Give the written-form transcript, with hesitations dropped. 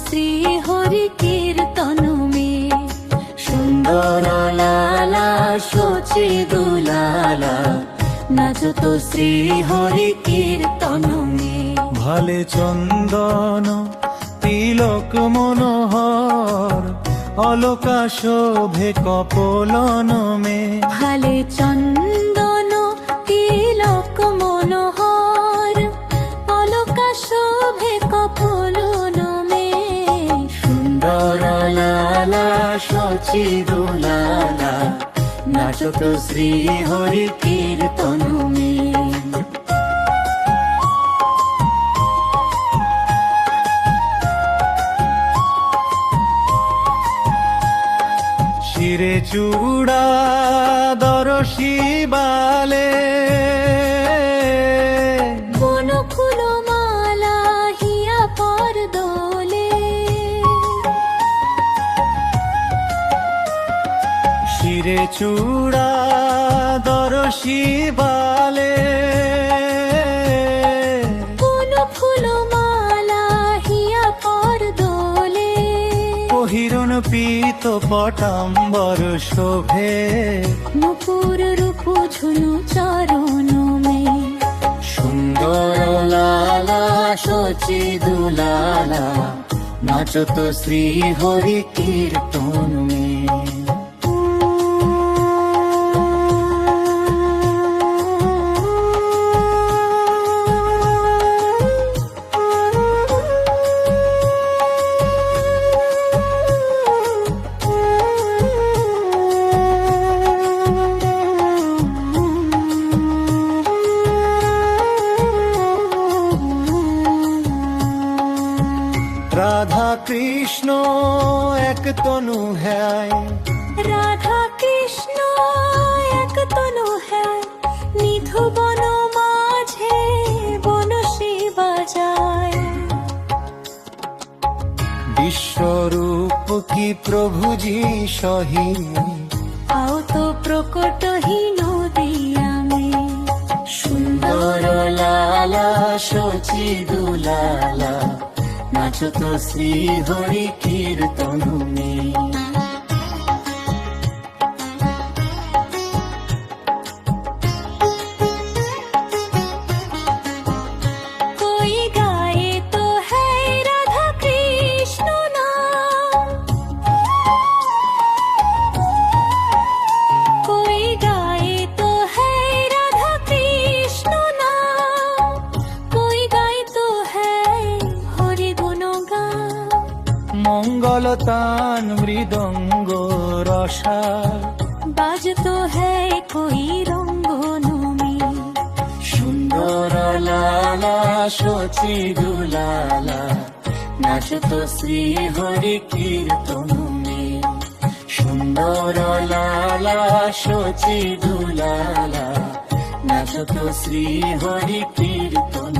শ্রী হরি কীর্তন মে। সুন্দর লালা শচী দুলালা, নাচত শ্রী হরি কীর্তন মে। ভালে চন্দন তিলক মনোহর, অলকা শোভে কপোলন মে। ভালে চন্দন তিলক মনোহর, অলকা শোভে কপোলন মে। সুন্দর লালা শচী দুলালা, নাচত শ্রী হরি কীর্তন মে। শিরে চূড়া দরশি বালে, বনফুল মালা হিয়া পর দোলে। শিরে চূড়া দরশি বালে, বনফুল মালা হিয়া পর দোলে। পহিরন পীত পটাম্বর শোভে, নুপুর রূপ ঝুনু চরণ মে। সুন্দর লালা শচী দুলালা, নাচত শ্রী হরি কীর্তন মে। রাধা কৃষ্ণ এক তনু হ্যায়, রাধা কৃষ্ণ এক তনু হ্যায়। নিধু বন মাঝে বনশী বাজায়। বিশ্বরূপ কি প্রভুজি সহি, আও তো প্রকট হীন দিয়ামে। সুন্দর লালা শচী দুলালা, নাচত শ্রী হরি কীর্তন মে। कोई गाए तो है राधा कृष्ण नाम, कोई गाए तो है राधा कृष्ण नाम, कोई गाए तो है हरि गुणगान। মঙ্গল তান মৃদঙ্গ রসা, बाजतो है कोई रंगन में। সুন্দর লালা শচী দুলালা, নাচত শ্রী হরি কীর্তন মে। সুন্দর লালা শচী দুলালা, নাচত শ্রী হরি কীর্তন